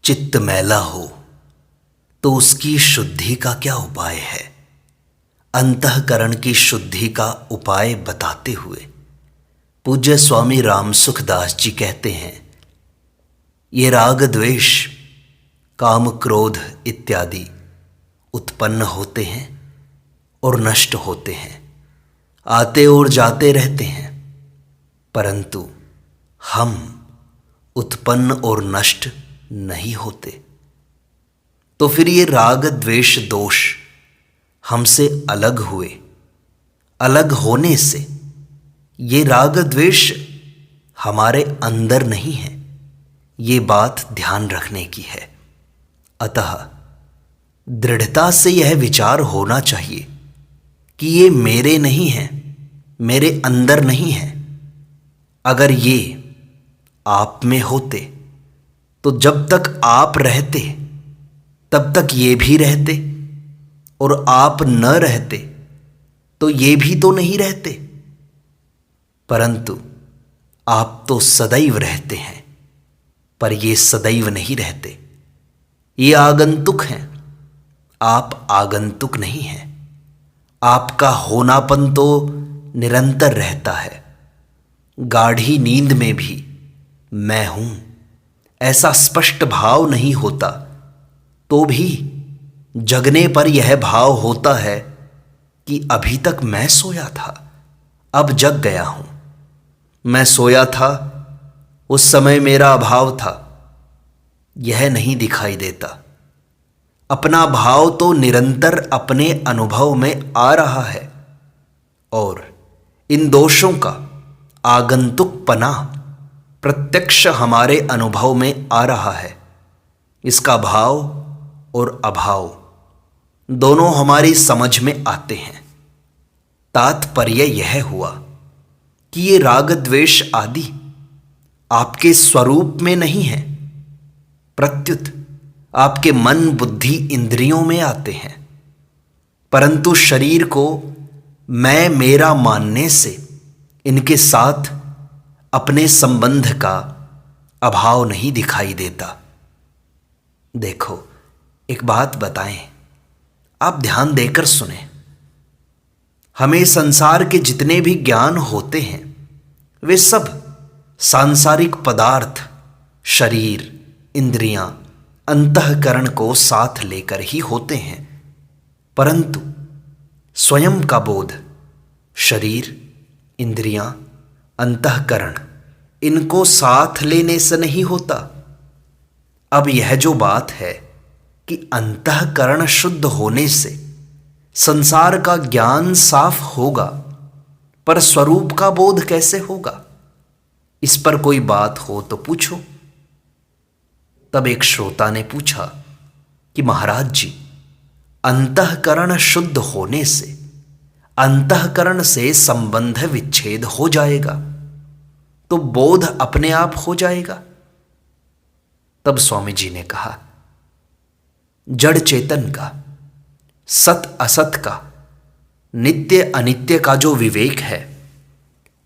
चित्त मैला हो तो उसकी शुद्धि का क्या उपाय है। अंतःकरण की शुद्धि का उपाय बताते हुए पूज्य स्वामी राम सुखदास जी कहते हैं, ये राग द्वेष काम क्रोध इत्यादि उत्पन्न होते हैं और नष्ट होते हैं, आते और जाते रहते हैं, परंतु हम उत्पन्न और नष्ट नहीं होते। तो फिर ये राग द्वेष दोष हमसे अलग हुए। अलग होने से ये राग द्वेष हमारे अंदर नहीं है, ये बात ध्यान रखने की है। अतः दृढ़ता से यह विचार होना चाहिए कि ये मेरे नहीं हैं, मेरे अंदर नहीं है। अगर ये आप में होते तो जब तक आप रहते तब तक ये भी रहते, और आप न रहते तो ये भी तो नहीं रहते। परंतु आप तो सदैव रहते हैं, पर ये सदैव नहीं रहते। ये आगंतुक हैं, आप आगंतुक नहीं हैं। आपका होनापन तो निरंतर रहता है। गाढ़ी नींद में भी मैं हूं ऐसा स्पष्ट भाव नहीं होता, तो भी जगने पर यह भाव होता है कि अभी तक मैं सोया था, अब जग गया हूं। मैं सोया था, उस समय मेरा अभाव था, यह नहीं दिखाई देता। अपना भाव तो निरंतर अपने अनुभव में आ रहा है, और इन दोषों का आगंतुकपना प्रत्यक्ष हमारे अनुभव में आ रहा है। इसका भाव और अभाव दोनों हमारी समझ में आते हैं। तात्पर्य यह हुआ कि ये राग द्वेष आदि आपके स्वरूप में नहीं है, प्रत्युत आपके मन बुद्धि इंद्रियों में आते हैं। परंतु शरीर को मैं मेरा मानने से इनके साथ अपने संबंध का अभाव नहीं दिखाई देता। देखो, एक बात बताएं, आप ध्यान देकर सुने। हमें संसार के जितने भी ज्ञान होते हैं वे सब सांसारिक पदार्थ, शरीर, इंद्रियां, अंतःकरण को साथ लेकर ही होते हैं। परंतु स्वयं का बोध शरीर, इंद्रियां, अंतःकरण इनको साथ लेने से नहीं होता। अब यह जो बात है कि अंतःकरण शुद्ध होने से संसार का ज्ञान साफ होगा, पर स्वरूप का बोध कैसे होगा? इस पर कोई बात हो तो पूछो। तब एक श्रोता ने पूछा कि महाराज जी, अंतःकरण शुद्ध होने से अंतःकरण से संबंध विच्छेद हो जाएगा, तो बोध अपने आप हो जाएगा? तब स्वामी जी ने कहा, जड़ चेतन का, सत असत का, नित्य अनित्य का जो विवेक है,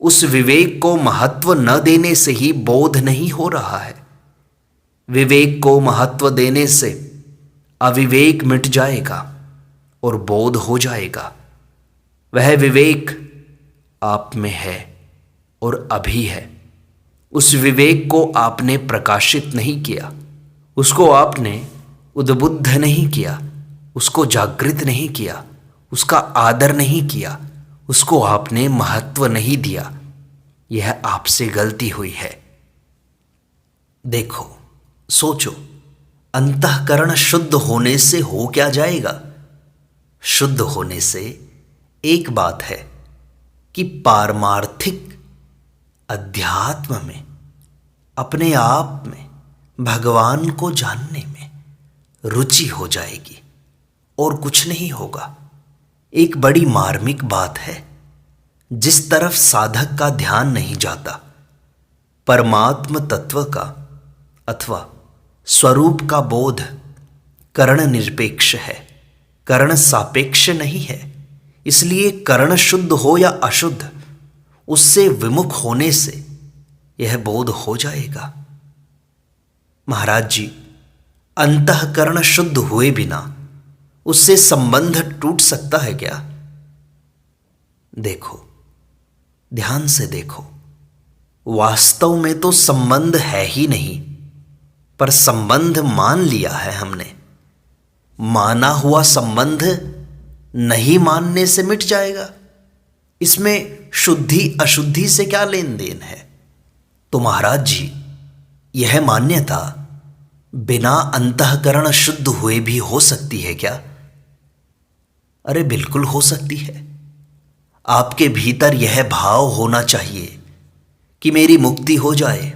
उस विवेक को महत्व न देने से ही बोध नहीं हो रहा है। विवेक को महत्व देने से अविवेक मिट जाएगा और बोध हो जाएगा। वह विवेक आप में है और अभी है। उस विवेक को आपने प्रकाशित नहीं किया, उसको आपने उद्बुद्ध नहीं किया, उसको जागृत नहीं किया, उसका आदर नहीं किया, उसको आपने महत्व नहीं दिया। यह आपसे गलती हुई है। देखो, सोचो, अंतःकरण शुद्ध होने से हो क्या जाएगा? शुद्ध होने से एक बात है कि पारमार्थिक अध्यात्म में, अपने आप में भगवान को जानने में रुचि हो जाएगी, और कुछ नहीं होगा। एक बड़ी मार्मिक बात है, जिस तरफ साधक का ध्यान नहीं जाता, परमात्म तत्व का अथवा स्वरूप का बोध करण निरपेक्ष है, करण सापेक्ष नहीं है। इसलिए करण शुद्ध हो या अशुद्ध, उससे विमुख होने से यह बोध हो जाएगा। महाराज जी, अंतःकरण शुद्ध हुए बिना उससे संबंध टूट सकता है क्या? देखो, ध्यान से देखो, वास्तव में तो संबंध है ही नहीं, पर संबंध मान लिया है हमने। माना हुआ संबंध नहीं मानने से मिट जाएगा। इसमें शुद्धि अशुद्धि से क्या लेन देन है? तो महाराज जी, यह मान्यता बिना अंतःकरण शुद्ध हुए भी हो सकती है क्या? अरे बिल्कुल हो सकती है। आपके भीतर यह भाव होना चाहिए कि मेरी मुक्ति हो जाए,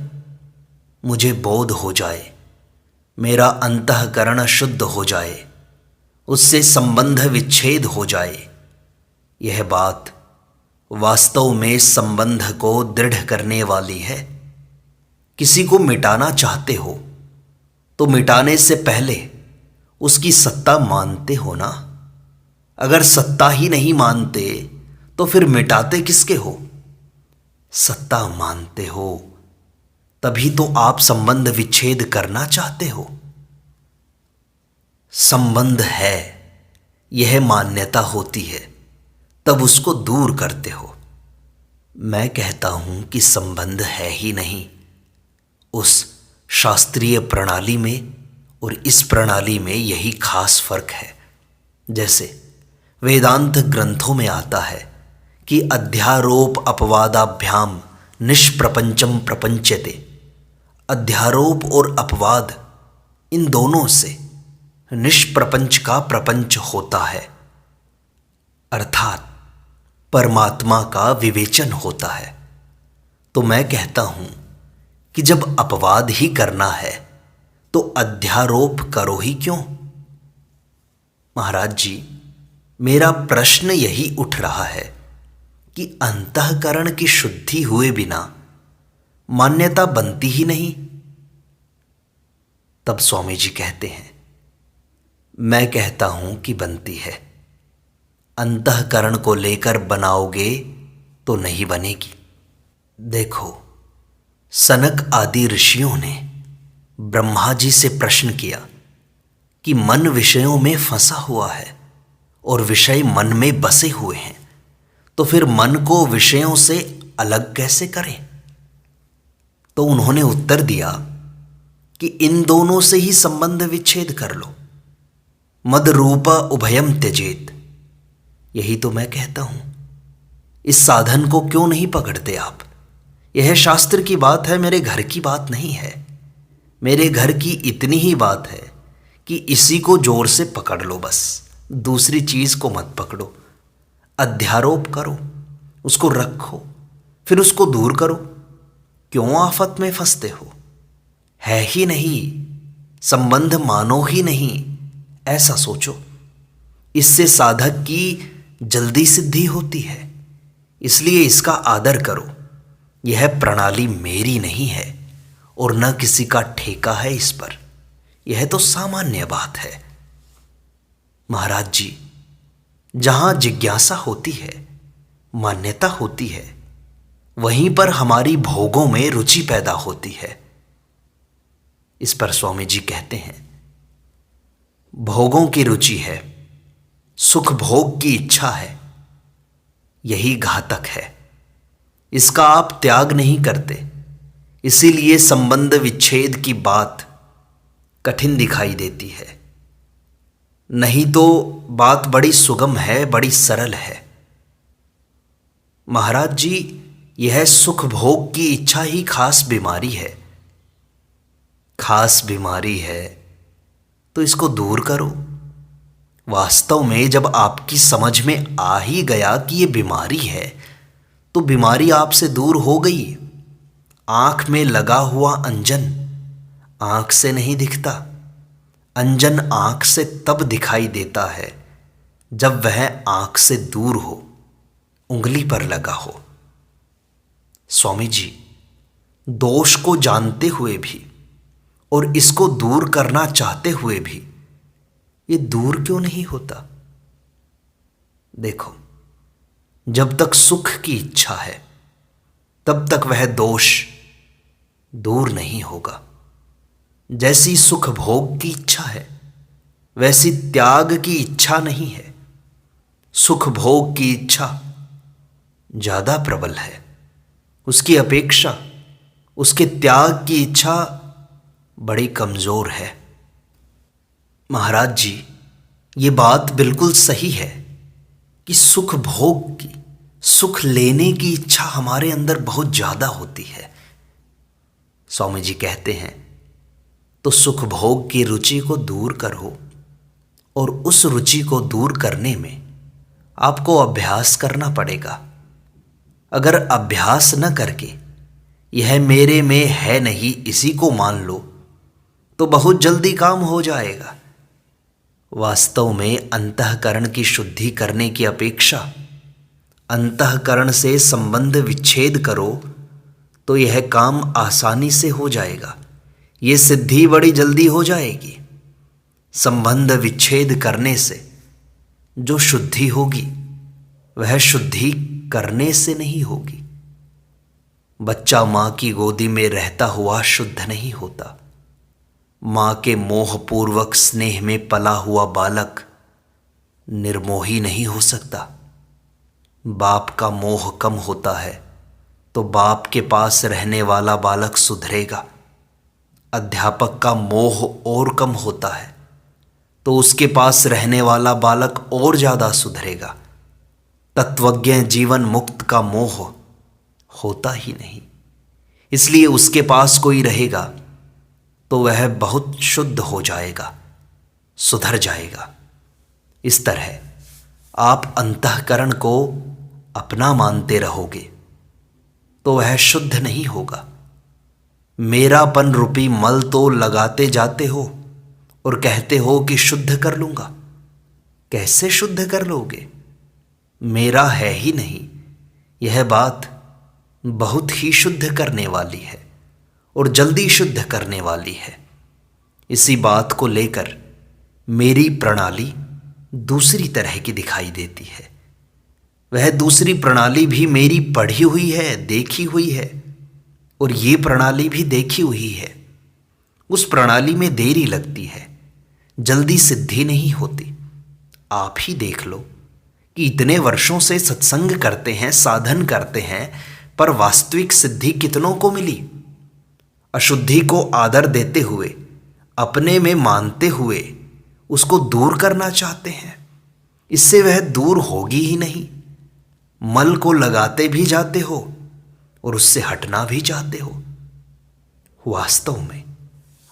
मुझे बोध हो जाए, मेरा अंतःकरण शुद्ध हो जाए, उससे संबंध विच्छेद हो जाए। यह बात वास्तव में संबंध को दृढ़ करने वाली है। किसी को मिटाना चाहते हो तो मिटाने से पहले उसकी सत्ता मानते हो ना। अगर सत्ता ही नहीं मानते तो फिर मिटाते किसके हो? सत्ता मानते हो तभी तो आप संबंध विच्छेद करना चाहते हो। संबंध है, यह मान्यता होती है, तब उसको दूर करते हो। मैं कहता हूं कि संबंध है ही नहीं। उस शास्त्रीय प्रणाली में और इस प्रणाली में यही खास फर्क है। जैसे वेदांत ग्रंथों में आता है कि अध्यारोप अपवादाभ्याम निष्प्रपंचम प्रपंचते। अध्यारोप और अपवाद, इन दोनों से निष्प्रपंच का प्रपंच होता है, अर्थात परमात्मा का विवेचन होता है। तो मैं कहता हूं कि जब अपवाद ही करना है तो अध्यारोप करो ही क्यों? महाराज जी, मेरा प्रश्न यही उठ रहा है कि अंतःकरण की शुद्धि हुए बिना मान्यता बनती ही नहीं। तब स्वामी जी कहते हैं, मैं कहता हूं कि बनती है। अंतःकरण को लेकर बनाओगे तो नहीं बनेगी। देखो, सनक आदि ऋषियों ने ब्रह्मा जी से प्रश्न किया कि मन विषयों में फंसा हुआ है और विषय मन में बसे हुए हैं, तो फिर मन को विषयों से अलग कैसे करें? तो उन्होंने उत्तर दिया कि इन दोनों से ही संबंध विच्छेद कर लो। मद रूपा उभयम त्यजेत। यही तो मैं कहता हूं। इस साधन को क्यों नहीं पकड़ते आप? यह शास्त्र की बात है, मेरे घर की बात नहीं है। मेरे घर की इतनी ही बात है कि इसी को जोर से पकड़ लो, बस दूसरी चीज को मत पकड़ो। अध्यारोप करो, उसको रखो, फिर उसको दूर करो। क्यों आफत में फंसते हो? है ही नहीं, संबंध मानो ही नहीं, ऐसा सोचो। इससे साधक की जल्दी सिद्धि होती है, इसलिए इसका आदर करो। यह प्रणाली मेरी नहीं है और न किसी का ठेका है इस पर। यह तो सामान्य बात है। महाराज जी, जहां जिज्ञासा होती है, मान्यता होती है, वहीं पर हमारी भोगों में रुचि पैदा होती है। इस पर स्वामी जी कहते हैं, भोगों की रुचि है, सुख भोग की इच्छा है, यही घातक है। इसका आप त्याग नहीं करते, इसीलिए संबंध विच्छेद की बात कठिन दिखाई देती है। नहीं तो बात बड़ी सुगम है, बड़ी सरल है। महाराज जी, यह सुख भोग की इच्छा ही खास बीमारी है। खास बीमारी है तो इसको दूर करो। वास्तव में जब आपकी समझ में आ ही गया कि यह बीमारी है, तो बीमारी आपसे दूर हो गई। आंख में लगा हुआ अंजन आंख से नहीं दिखता। अंजन आंख से तब दिखाई देता है जब वह आंख से दूर हो, उंगली पर लगा हो। स्वामी जी, दोष को जानते हुए भी और इसको दूर करना चाहते हुए भी ये दूर क्यों नहीं होता? देखो, जब तक सुख की इच्छा है तब तक वह दोष दूर नहीं होगा। जैसी सुख भोग की इच्छा है वैसी त्याग की इच्छा नहीं है। सुख भोग की इच्छा ज्यादा प्रबल है, उसकी अपेक्षा उसके त्याग की इच्छा बड़ी कमजोर है। महाराज जी, ये बात बिल्कुल सही है कि सुख भोग की, सुख लेने की इच्छा हमारे अंदर बहुत ज्यादा होती है। स्वामी जी कहते हैं तो सुख भोग की रुचि को दूर करो, और उस रुचि को दूर करने में आपको अभ्यास करना पड़ेगा। अगर अभ्यास न करके यह मेरे में है नहीं इसी को मान लो तो बहुत जल्दी काम हो जाएगा। वास्तव में अंतःकरण की शुद्धि करने की अपेक्षा अंतःकरण से संबंध विच्छेद करो तो यह काम आसानी से हो जाएगा, ये सिद्धि बड़ी जल्दी हो जाएगी। संबंध विच्छेद करने से जो शुद्धि होगी वह शुद्धि करने से नहीं होगी। बच्चा मां की गोदी में रहता हुआ शुद्ध नहीं होता। मां के मोहपूर्वक स्नेह में पला हुआ बालक निर्मोही नहीं हो सकता। बाप का मोह कम होता है तो बाप के पास रहने वाला बालक सुधरेगा। अध्यापक का मोह और कम होता है तो उसके पास रहने वाला बालक और ज्यादा सुधरेगा। तत्वज्ञ जीवन मुक्त का मोह होता ही नहीं, इसलिए उसके पास कोई रहेगा तो वह बहुत शुद्ध हो जाएगा, सुधर जाएगा। इस तरह आप अंतःकरण को अपना मानते रहोगे तो वह शुद्ध नहीं होगा। मेरापन रूपी मल तो लगाते जाते हो और कहते हो कि शुद्ध कर लूंगा। कैसे शुद्ध कर लोगे? मेरा है ही नहीं। यह बात बहुत ही शुद्ध करने वाली है और जल्दी शुद्ध करने वाली है। इसी बात को लेकर मेरी प्रणाली दूसरी तरह की दिखाई देती है। वह दूसरी प्रणाली भी मेरी पढ़ी हुई है, देखी हुई है, और ये प्रणाली भी देखी हुई है। उस प्रणाली में देरी लगती है, जल्दी सिद्धि नहीं होती। आप ही देख लो कि इतने वर्षों से सत्संग करते हैं, साधन करते हैं, पर वास्तविक सिद्धि कितनों को मिली? अशुद्धि को आदर देते हुए, अपने में मानते हुए उसको दूर करना चाहते हैं। इससे वह दूर होगी ही नहीं। मल को लगाते भी जाते हो और उससे हटना भी चाहते हो। वास्तव में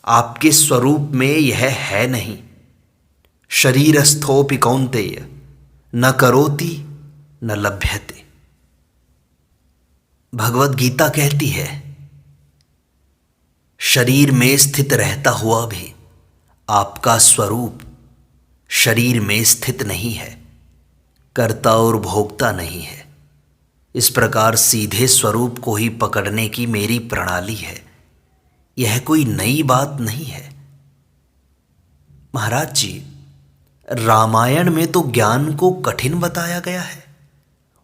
आपके स्वरूप में यह है नहीं। शरीरस्थोपि कौन्तेय न करोति न लभ्यते। भगवत गीता कहती है, शरीर में स्थित रहता हुआ भी आपका स्वरूप शरीर में स्थित नहीं है, कर्ता और भोक्ता नहीं है। इस प्रकार सीधे स्वरूप को ही पकड़ने की मेरी प्रणाली है। यह कोई नई बात नहीं है। महाराज जी, रामायण में तो ज्ञान को कठिन बताया गया है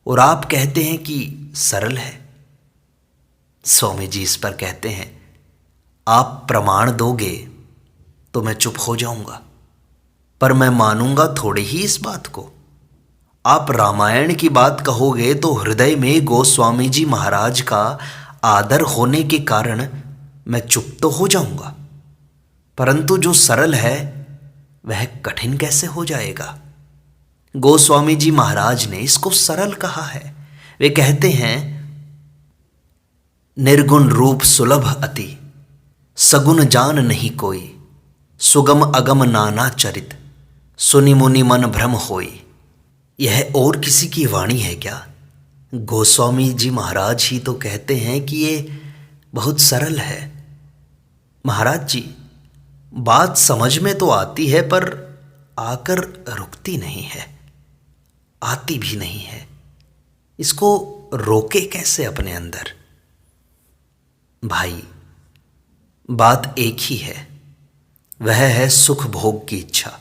और आप कहते हैं कि सरल है। स्वामी जी इस पर कहते हैं, आप प्रमाण दोगे तो मैं चुप हो जाऊंगा, पर मैं मानूंगा थोड़ी ही इस बात को। आप रामायण की बात कहोगे तो हृदय में गोस्वामी जी महाराज का आदर होने के कारण मैं चुप तो हो जाऊंगा, परंतु जो सरल है वह कठिन कैसे हो जाएगा? गोस्वामी जी महाराज ने इसको सरल कहा है। वे कहते हैं, निर्गुण रूप सुलभ अति, सगुण जान नहीं कोई, सुगम अगम नाना चरित, सुनि मुनि मन भ्रम होई। यह और किसी की वाणी है क्या? गोस्वामी जी महाराज ही तो कहते हैं कि ये बहुत सरल है। महाराज जी, बात समझ में तो आती है पर आकर रुकती नहीं है, आती भी नहीं है। इसको रोके कैसे अपने अंदर? भाई, बात एक ही है, वह है सुख भोग की इच्छा।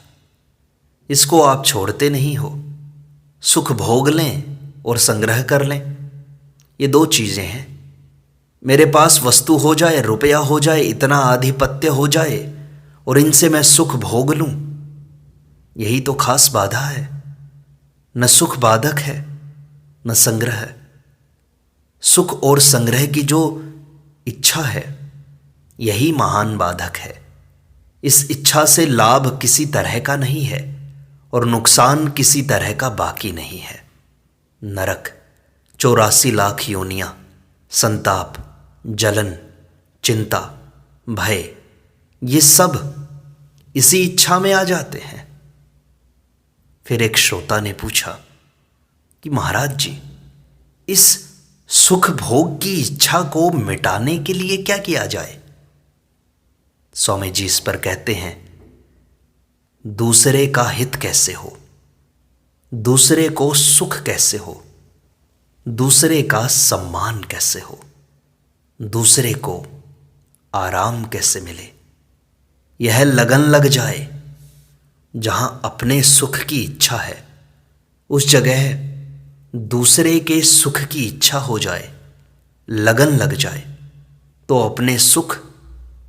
इसको आप छोड़ते नहीं हो। सुख भोग लें और संग्रह कर लें, ये दो चीजें हैं। मेरे पास वस्तु हो जाए, रुपया हो जाए, इतना आधिपत्य हो जाए और इनसे मैं सुख भोग लूं, यही तो खास बाधा है। न सुख बाधक है न संग्रह। सुख और संग्रह की जो इच्छा है यही महान बाधक है। इस इच्छा से लाभ किसी तरह का नहीं है और नुकसान किसी तरह का बाकी नहीं है। नरक, 84 लाख योनियां, संताप, जलन, चिंता, भय, ये सब इसी इच्छा में आ जाते हैं। फिर एक श्रोता ने पूछा कि महाराज जी, इस सुख भोग की इच्छा को मिटाने के लिए क्या किया जाए? स्वामी जी इस पर कहते हैं, दूसरे का हित कैसे हो, दूसरे को सुख कैसे हो, दूसरे का सम्मान कैसे हो, दूसरे को आराम कैसे मिले, यह लगन लग जाए। जहां अपने सुख की इच्छा है उस जगह दूसरे के सुख की इच्छा हो जाए, लगन लग जाए, तो अपने सुख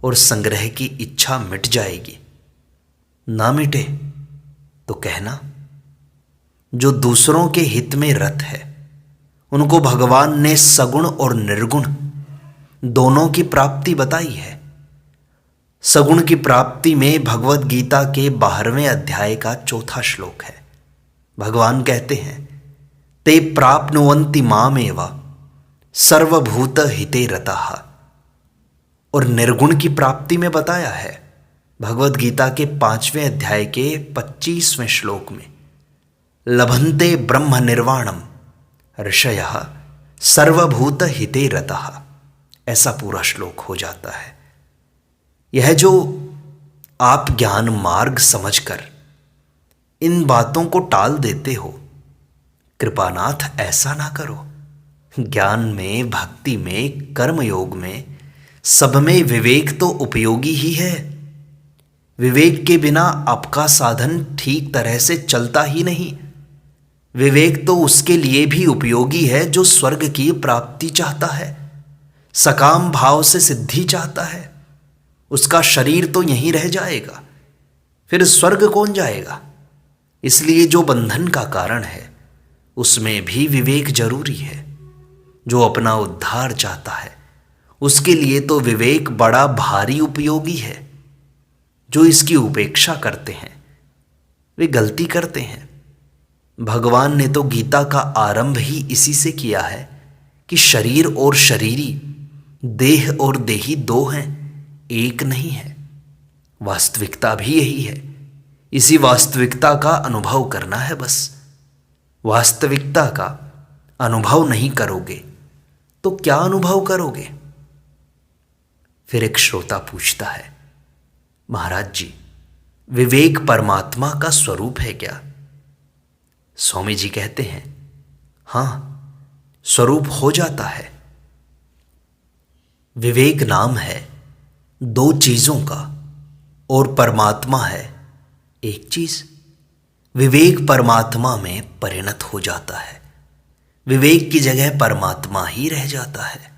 और संग्रह की इच्छा मिट जाएगी। ना मिटे तो कहना, जो दूसरों के हित में रत है उनको भगवान ने सगुण और निर्गुण दोनों की प्राप्ति बताई है। सगुण की प्राप्ति में भगवत गीता के 12वें अध्याय का 4था श्लोक है। भगवान कहते हैं, ते प्राप्नुवन्ति मामेव सर्वभूत हिते रताः। और निर्गुण की प्राप्ति में बताया है भगवत गीता के 5वें अध्याय के 25वें श्लोक में, लभन्ते ब्रह्म निर्वाणम ऋषयः सर्वभूत हिते रताः। ऐसा पूरा श्लोक हो जाता है। यह जो आप ज्ञान मार्ग समझकर इन बातों को टाल देते हो, कृपानाथ ऐसा ना करो। ज्ञान में, भक्ति में, कर्म योग में, सब में विवेक तो उपयोगी ही है। विवेक के बिना आपका साधन ठीक तरह से चलता ही नहीं। विवेक तो उसके लिए भी उपयोगी है जो स्वर्ग की प्राप्ति चाहता है, सकाम भाव से सिद्धि चाहता है। उसका शरीर तो यहीं रह जाएगा, फिर स्वर्ग कौन जाएगा? इसलिए जो बंधन का कारण है उसमें भी विवेक जरूरी है। जो अपना उद्धार चाहता है उसके लिए तो विवेक बड़ा भारी उपयोगी है। जो इसकी उपेक्षा करते हैं वे गलती करते हैं। भगवान ने तो गीता का आरंभ ही इसी से किया है कि शरीर और शरीरी, देह और देही दो हैं, एक नहीं है। वास्तविकता भी यही है। इसी वास्तविकता का अनुभव करना है बस। वास्तविकता का अनुभव नहीं करोगे तो क्या अनुभव करोगे? फिर एक श्रोता पूछता है, महाराज जी, विवेक परमात्मा का स्वरूप है क्या? स्वामी जी कहते हैं, हां, स्वरूप हो जाता है। विवेक नाम है दो चीजों का और परमात्मा है एक चीज। विवेक परमात्मा में परिणत हो जाता है। विवेक की जगह परमात्मा ही रह जाता है।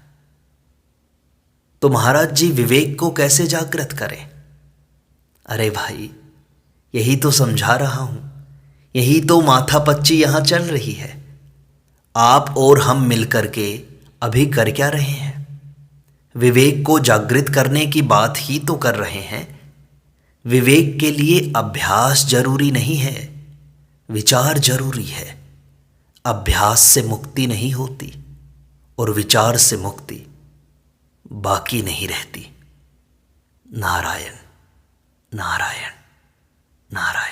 तो महाराज जी, विवेक को कैसे जागृत करें? अरे भाई, यही तो समझा रहा हूं, यही तो माथापच्ची यहां चल रही है। आप और हम मिलकर के अभी कर क्या रहे हैं? विवेक को जागृत करने की बात ही तो कर रहे हैं। विवेक के लिए अभ्यास जरूरी नहीं है, विचार जरूरी है। अभ्यास से मुक्ति नहीं होती और विचार से मुक्ति बाकी नहीं रहती। नारायण नारायण नारायण।